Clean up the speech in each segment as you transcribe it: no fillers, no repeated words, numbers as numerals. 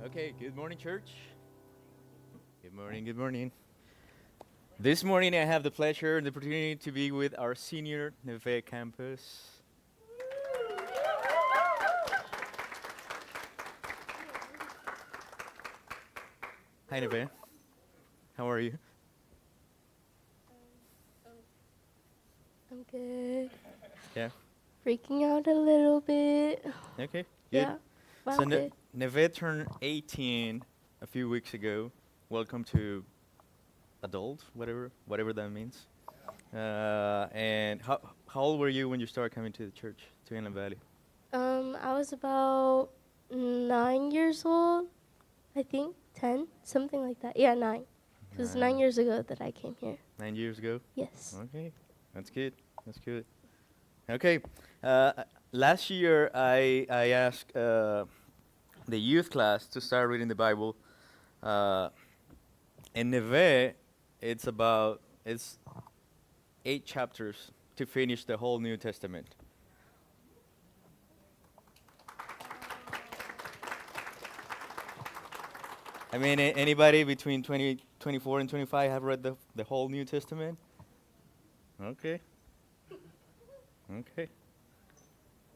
Okay, good morning, church. Good morning, good morning. This morning I have the pleasure and the opportunity to be with our senior Nevaeh campus. Hi, Nevaeh. How are you? I'm good. Yeah. Freaking out a little bit. Okay, good. Yeah, but So I'm good. Nevaeh turned 18 a few weeks ago. Welcome to adult, whatever that means. And how old were you when you started coming to the church, to Inland Valley? I was about 9 years old, I think, 10, something like that. Yeah, 9. It was 9 years ago that I came here. 9 years ago. Yes. Okay, that's good. That's good. Okay. Uh, Last year, I asked the youth class to start reading the Bible. Uh, in Nevaeh, it's 8 chapters to finish the whole New Testament. I mean, anybody between 24 and 25 have read the whole New Testament? Okay. Okay.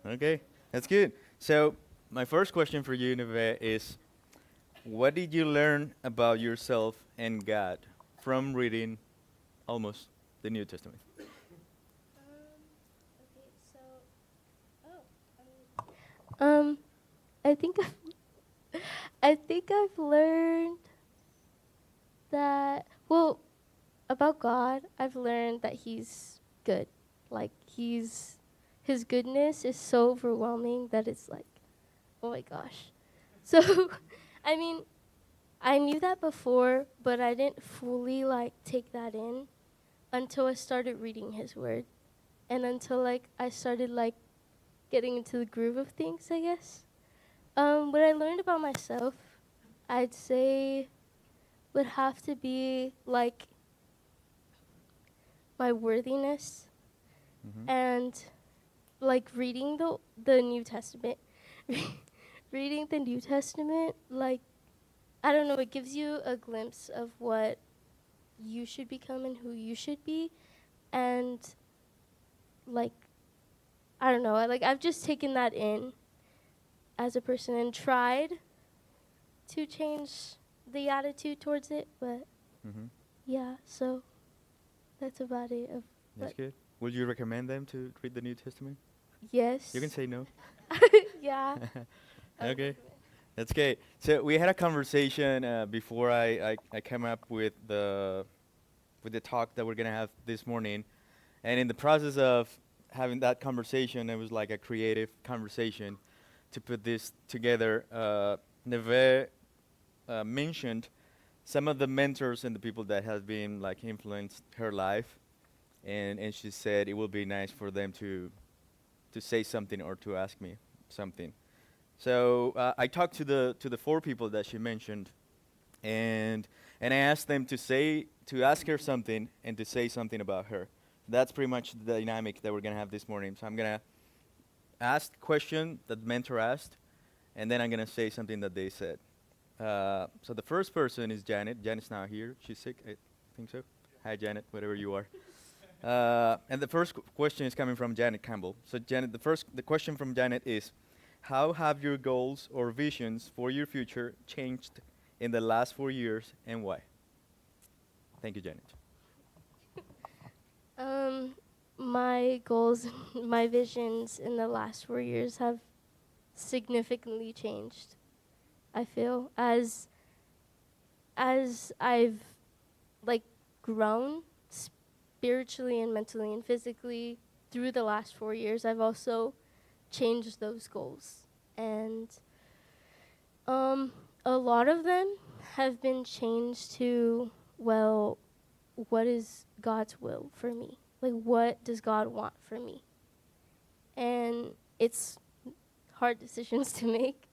Okay. That's good. So, my first question for you, Nevaeh, is what did you learn about yourself and God from reading almost the New Testament? Okay, so I think I think I've learned that about God. I've learned that He's good. Like His goodness is so overwhelming that it's like, oh my gosh. So, I mean, I knew that before, but I didn't fully like take that in until I started reading His Word, and until like I started like getting into the groove of things, I guess. What I learned about myself, I'd say, would have to be like my worthiness Mm-hmm. and like reading the New Testament. Reading the New Testament, like I don't know, it gives you a glimpse of what you should become and who you should be, and like I don't know, I've just taken that in as a person and tried to change the attitude towards it, but Mm-hmm. yeah, so that's about it. Of That's like good. Would you recommend them to read the New Testament? You can yes, say no. yeah, I would Okay, recommend. that's good. So we had a conversation before I came up with the talk that we're gonna have this morning, and in the process of having that conversation, it was like a creative conversation to put this together. Neve mentioned some of the mentors and the people that have been like influenced her life, and she said it would be nice for them to say something or to ask me something. So I talked to the four people that she mentioned, and I asked them to ask her something and to say something about her. That's pretty much the dynamic that we're gonna have this morning. So I'm gonna ask the question that the mentor asked, and then I'm gonna say something that they said. So the first person is Janet. Janet's now here. She's sick, I think so. Hi, Janet, wherever you are. And the first question is coming from Janet Campbell. So Janet, the question from Janet is, how have your goals or visions for your future changed in the last 4 years, and why? Thank you, Janet. Um, my goals, my visions in the last 4 years have significantly changed. I feel as I've like grown spiritually and mentally and physically through the last 4 years, I've also changed those goals. And a lot of them have been changed to, well, what is God's will for me? Like, what does God want for me? And it's hard decisions to make.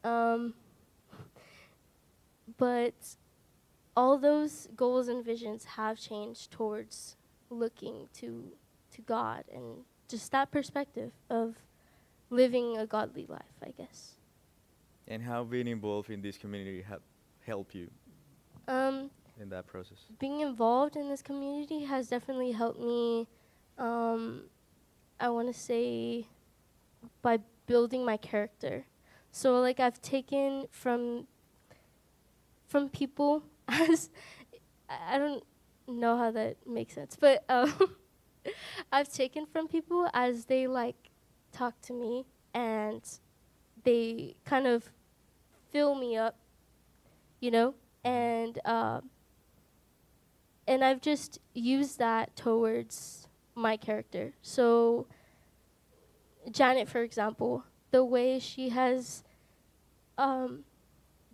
Um, but all those goals and visions have changed towards looking to God and just that perspective of living a godly life, I guess. And how being involved in this community have helped you Um, in that process? being involved in this community has definitely helped me. Um, I want to say by building my character. So like I've taken from people as I don't know how that makes sense, but I've taken from people as they like talk to me and they kind of fill me up, you know, and I've just used that towards my character. So Janet, for example, the way she has um,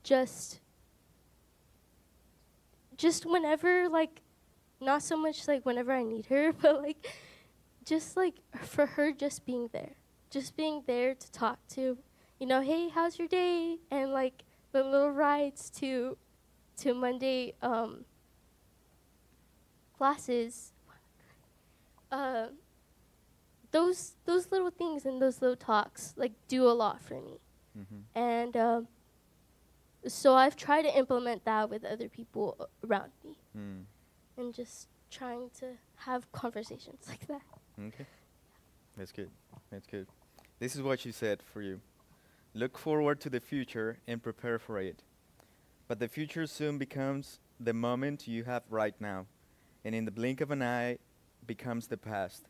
just whenever like not so much like whenever I need her, but like just like for her just being there to talk to, you know, hey, how's your day, and like the little rides to Monday classes. Uh, those little things and those little talks like do a lot for me, Mm-hmm. and so I've tried to implement that with other people around me, Mm. and just trying to have conversations like that. Okay. That's good. That's good. This is what she said for you. Look forward to the future and prepare for it. But the future soon becomes the moment you have right now, and in the blink of an eye becomes the past.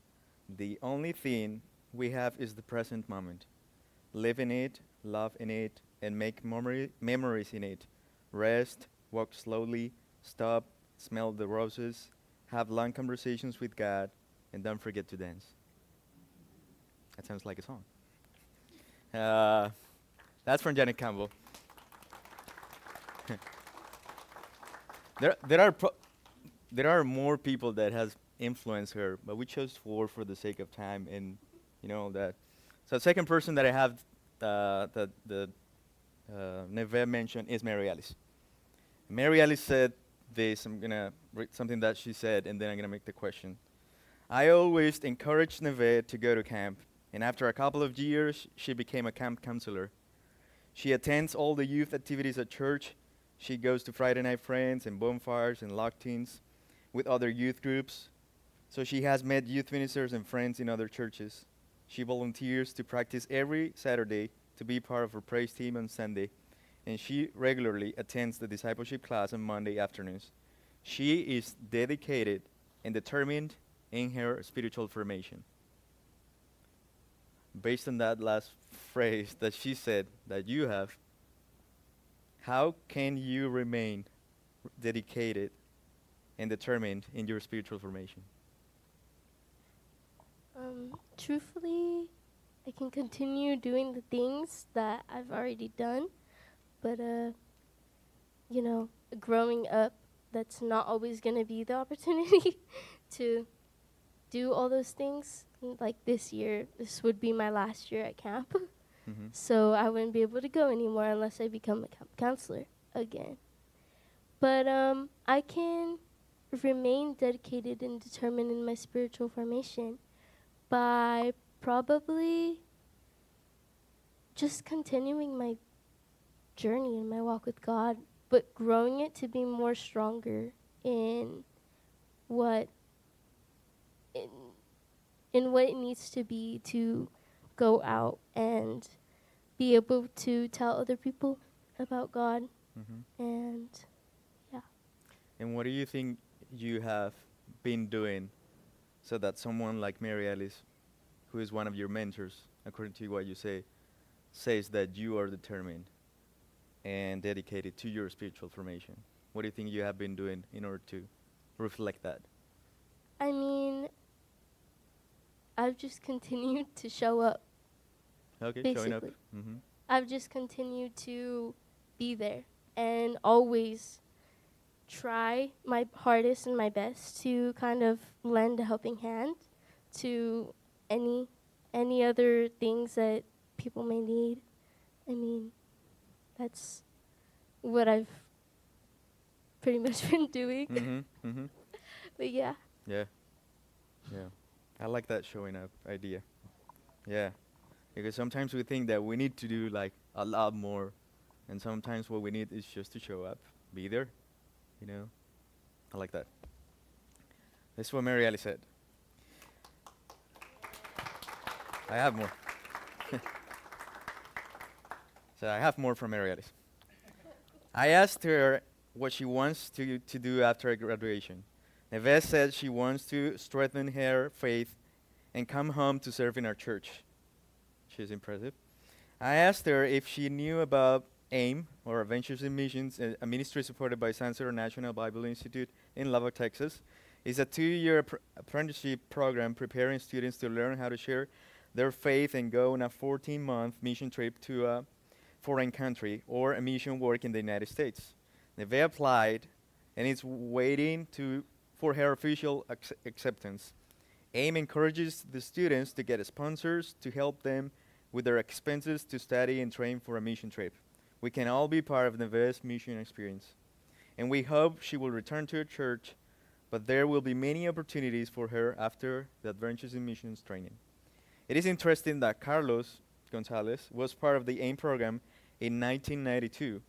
The only thing we have is the present moment. Live in it, love in it, and make memories in it. Rest, walk slowly, stop, smell the roses, have long conversations with God, and don't forget to dance. That sounds like a song. Uh, that's from Janet Campbell. There are there are more people that has influenced her, but we chose four for the sake of time and that. So the second person that I have the Nevaeh mentioned is Mary Alice. Mary Alice said this. I'm gonna read something that she said, and then I'm gonna make the question. I always encouraged Nevaeh to go to camp, and after a couple of years, she became a camp counselor. She attends all the youth activities at church. She goes to Friday night friends and bonfires and lock-ins with other youth groups. So she has met youth ministers and friends in other churches. She volunteers to practice every Saturday to be part of her praise team on Sunday, and she regularly attends the discipleship class on Monday afternoons. She is dedicated and determined in her spiritual formation. Based on that last phrase that she said that you have, how can you remain dedicated and determined in your spiritual formation? Truthfully, I can continue doing the things that I've already done, but you know, growing up, that's not always gonna be the opportunity to do all those things. Like this year, this would be my last year at camp, Mm-hmm. so I wouldn't be able to go anymore unless I become a camp counselor again. But I can remain dedicated and determined in my spiritual formation by probably just continuing my journey and my walk with God, but growing it to be more stronger in what in, in what it needs to be to go out and be able to tell other people about God, Mm-hmm. and yeah. And what do you think you have been doing so that someone like Mary Alice, who is one of your mentors, according to what you say, says that you are determined and dedicated to your spiritual formation? What do you think you have been doing in order to reflect that? I mean, I've just continued to show up, Okay, showing up. basically. Mm-hmm. I've just continued to be there and always try my hardest and my best to kind of lend a helping hand to any other things that people may need. I mean, that's what I've pretty much been doing. Mm-hmm. Mm-hmm. But yeah. Yeah. Yeah. I like that showing up idea. Yeah. Because sometimes we think that we need to do like a lot more And sometimes what we need is just to show up, be there, you know. I like that. That's what Mary Alice said. I have more. So I have more from Mary Alice. I asked her what she wants to do after graduation. Nevaeh said she wants to strengthen her faith and come home to serve in our church. She's impressive. I asked her if she knew about AIM, or Adventures in Missions, a ministry supported by San National Bible Institute in Lubbock, Texas. It's a 2-year apprenticeship program preparing students to learn how to share their faith and go on a 14-month mission trip to a foreign country or a mission work in the United States. Nevaeh applied and is waiting for her official acceptance. AIM encourages the students to get sponsors to help them with their expenses to study and train for a mission trip. We can all be part of Nevaeh's mission experience. And we hope she will return to her church, but there will be many opportunities for her after the Adventures in Missions training. It is interesting that Carlos Gonzalez was part of the AIM program in 1992,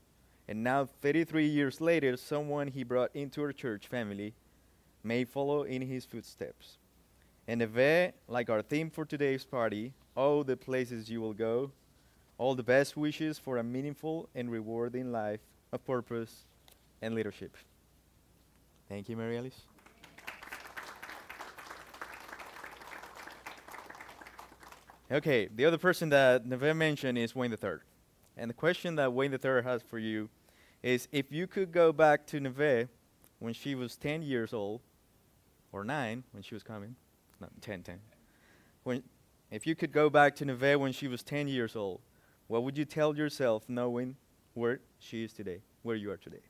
and now 33 years later, someone he brought into our church family may follow in his footsteps. And Nevaeh, like our theme for today's party, all the places you will go, all the best wishes for a meaningful and rewarding life of purpose and leadership. Thank you, Mary Alice. Okay, the other person that Nevaeh mentioned is Wayne III. And the question that Wayne III has for you is, if you could go back to Nevaeh when she was 10 years old, or 9 when she was coming, not 10. If you could go back to Nevaeh when she was 10 years old, what would you tell yourself knowing where she is today, where you are today?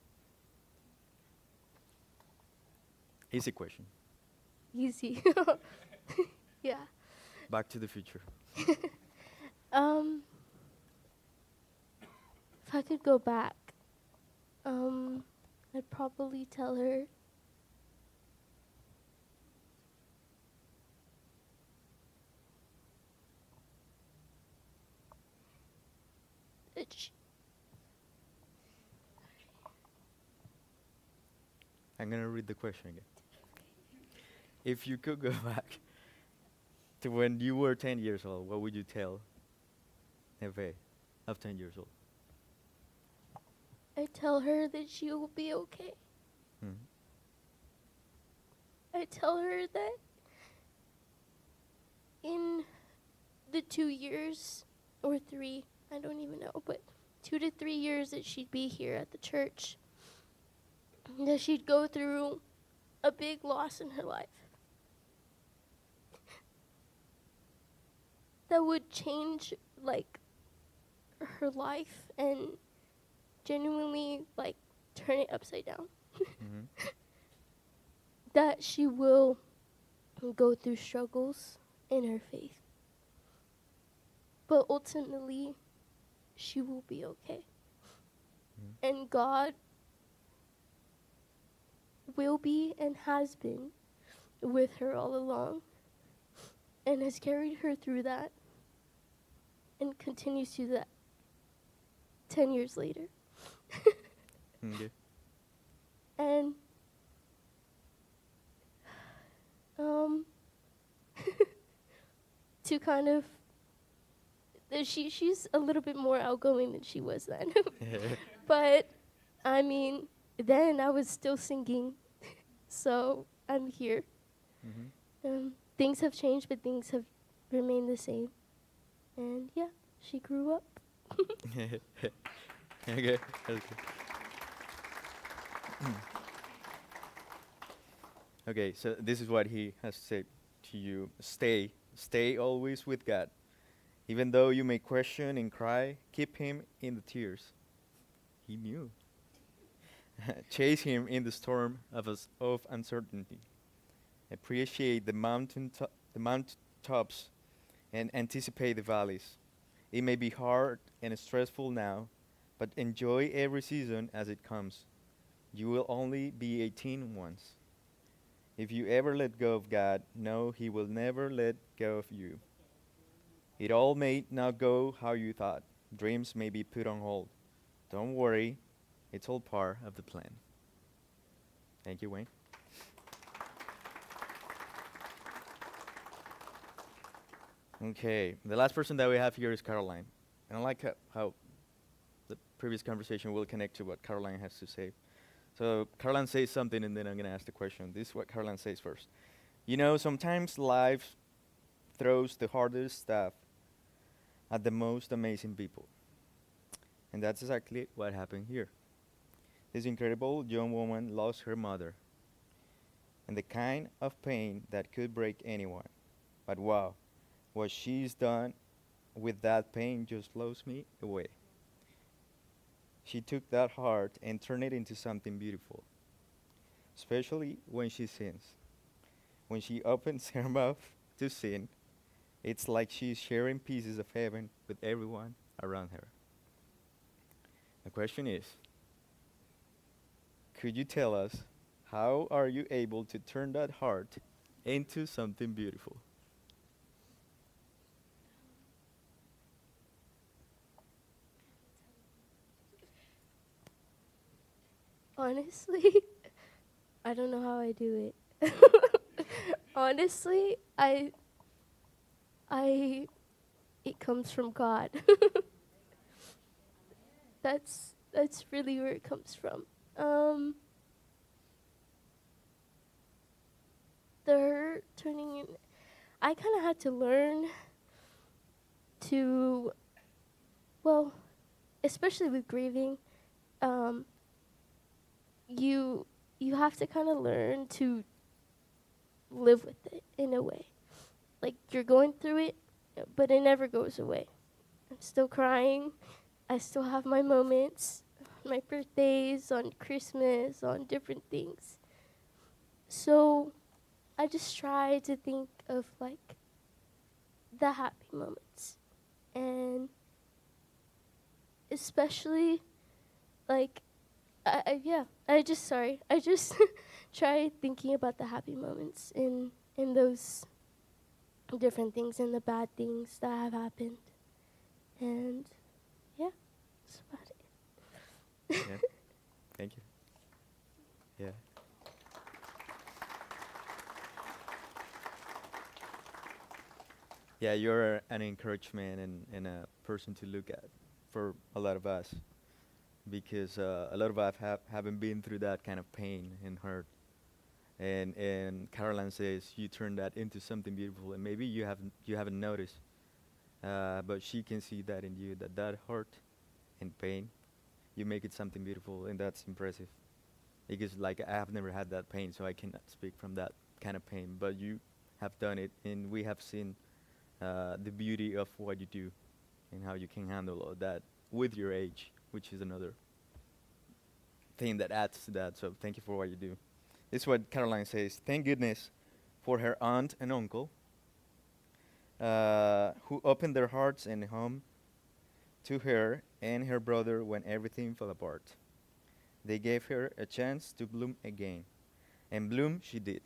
Easy question. Easy. Yeah. Back to the future. If I could go back, I'd probably tell her that I'm going to read the question again. If you could go back to when you were 10 years old, what would you tell Nevaeh of 10 years old? I tell her that she will be okay. Hmm. I tell her that in the 2 years or 3, I don't even know, but 2 to 3 years that she'd be here at the church, that she'd go through a big loss in her life that would change like her life and genuinely like turn it upside down. Mm-hmm. That she will go through struggles in her faith, but ultimately she will be okay. And God will be and has been with her all along and has carried her through that and continues to do that 10 years later. Okay. And to kind of she's a little bit more outgoing than she was then. But I mean, then I was still singing. So I'm here. Mm-hmm. Things have changed, but things have remained the same. And yeah, she grew up. Okay. Okay. Okay, so this is what he has said to you. Stay always with God. Even though you may question and cry, keep him in the tears. He knew. Chase him in the storm of uncertainty. Appreciate the mountaintops and anticipate the valleys. It may be hard and stressful now, but enjoy every season as it comes. You will only be 18 once. If you ever let go of God, know he will never let go of you. It all may not go how you thought. Dreams may be put on hold. Don't worry, it's all part of the plan. Thank you, Wayne. Okay, the last person that we have here is Caroline. And I like how the previous conversation will connect to what Caroline has to say. So Caroline says something, and then I'm going to ask the question. This is what Caroline says first. You know, sometimes life throws the hardest stuff at the most amazing people. And that's exactly what happened here. This incredible young woman lost her mother, and the kind of pain that could break anyone. But wow, what she's done with that pain just blows me away. She took that heart and turned it into something beautiful, especially when she sins. When she opens her mouth to sing, it's like she's sharing pieces of heaven with everyone around her. The question is, could you tell us how are you able to turn that heart into something beautiful? Honestly, I don't know how I do it. Honestly, I it comes from God. That's really where it comes from. Um the hurt turning in, I kind of had to learn to, well, especially with grieving, um you you have to kind of learn to live with it in a way. Like you're going through it, but it never goes away. I'm still crying. I still have my moments, my birthdays, on Christmas, on different things. So I just try to think of like the happy moments. And especially like I just try thinking about the happy moments in those different things and the bad things that have happened. And yeah, that's about it. Yeah, thank you. Yeah. Yeah, you're an encouragement and a person to look at for a lot of us because a lot of us haven't been through that kind of pain and hurt. And Caroline says you turn that into something beautiful, and maybe you haven't noticed, but she can see that in you that hurt and pain, you make it something beautiful, and that's impressive. Because like I have never had that pain, so I cannot speak from that kind of pain. But you have done it, and we have seen the beauty of what you do and how you can handle all that with your age, which is another thing that adds to that. So thank you for what you do. This is what Caroline says. Thank goodness for her aunt and uncle who opened their hearts and home to her and her brother when everything fell apart. They gave her a chance to bloom again, and bloom she did.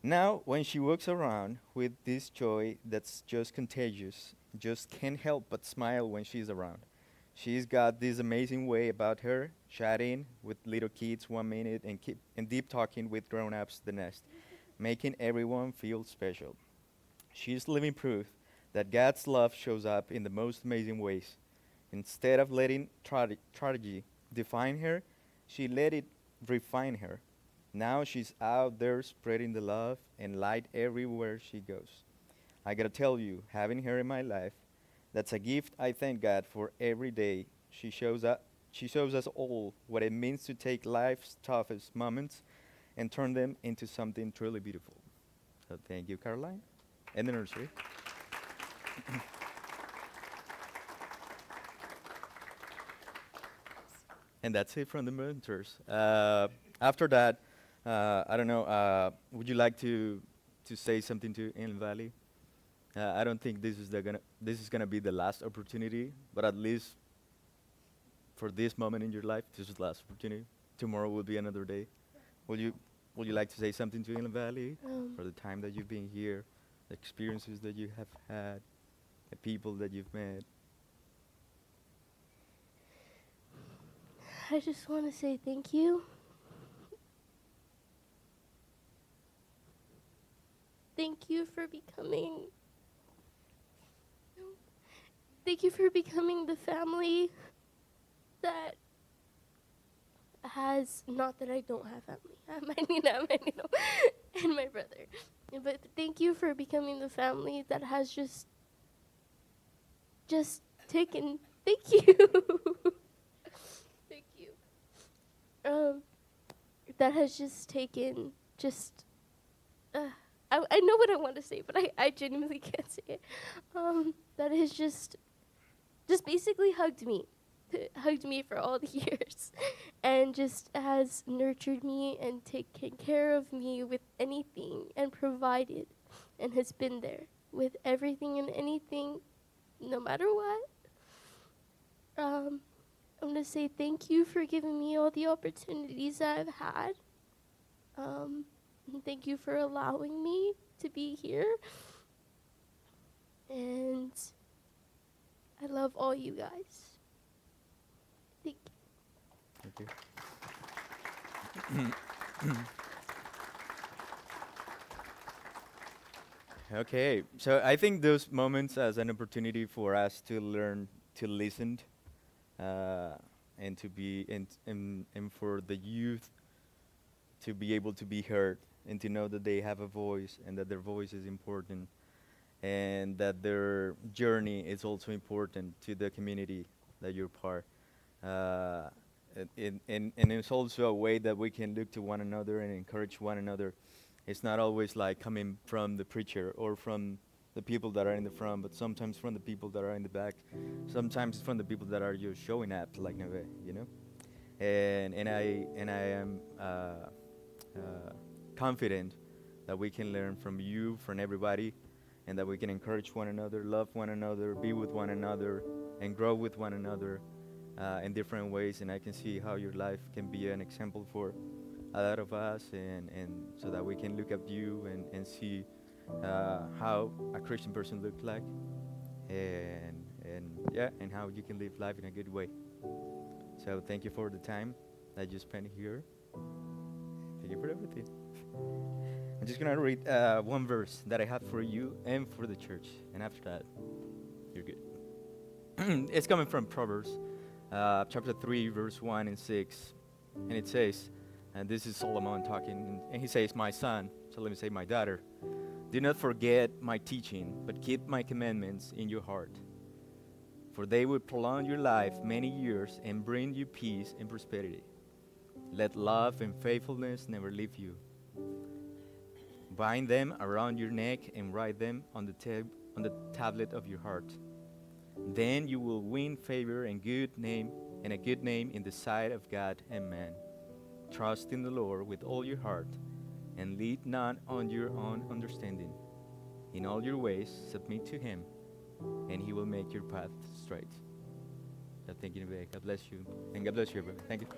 Now, when she walks around with this joy that's just contagious, just can't help but smile when she's around. She's got this amazing way about her, chatting with little kids 1 minute and deep talking with grown-ups the next, making everyone feel special. She's living proof that God's love shows up in the most amazing ways. Instead of letting tragedy define her, she let it refine her. Now she's out there spreading the love and light everywhere she goes. I gotta tell you, having her in my life, that's a gift I thank God for every day. She shows us all what it means to take life's toughest moments and turn them into something truly beautiful. So thank you, Caroline, and the nursery. And that's it from the mentors. After that, I don't know. Would you like to say something to Inland Valley? I don't think this is gonna be the last opportunity, but at least for this moment in your life, this is the last opportunity. Tomorrow will be another day. Will you Would you like to say something to Inland Valley for the time that you've been here, the experiences that you have had, the people that you've met? I just want to say thank you. Thank you for becoming. Thank you for becoming the family that has, not that I don't have family. I might need and my brother. But thank you for becoming the family that has just taken. Thank you. Thank you. That has just taken just. I know what I want to say, but I genuinely can't say it. That has just basically hugged me for all the years, and just has nurtured me and taken care of me with anything and provided, and has been there with everything and anything, no matter what. I'm gonna say thank you for giving me all the opportunities that I've had. And thank you for allowing me to be here. And I love all you guys. Thank you. Thank you. Okay, so I think those moments as an opportunity for us to learn to listen, and to be and for the youth to be able to be heard and to know that they have a voice and that their voice is important and that their journey is also important to the community that you're part. Uh, and it's also a way that we can look to one another and encourage one another. It's not always like coming from the preacher or from the people that are in the front, but sometimes from the people that are in the back. Sometimes from the people that are just showing up, like Nevaeh, you know. And I am confident that we can learn from you, from everybody, and that we can encourage one another, love one another, be with one another, and grow with one another in different ways. And I can see how your life can be an example for a lot of us, and so that we can look at you and see how a Christian person looks like, and how you can live life in a good way. So thank you for the time that you spent here. Thank you for everything. I'm just gonna read one verse that I have for you and for the church, and after that, you're good. It's coming from Proverbs, chapter 3, verse 1 and 6, and it says, and this is Solomon talking, and he says, "My son," so let me say, "my daughter, do not forget my teaching, but keep my commandments in your heart. For they will prolong your life many years and bring you peace and prosperity. Let love and faithfulness never leave you. Bind them around your neck and write them on the tablet of your heart. Then you will win favor and a good name in the sight of God and man. Trust in the Lord with all your heart and lead not on your own understanding. In all your ways submit to him, and he will make your path straight." So thank you, Nevaeh. God bless you. And God bless you, everyone. Thank you.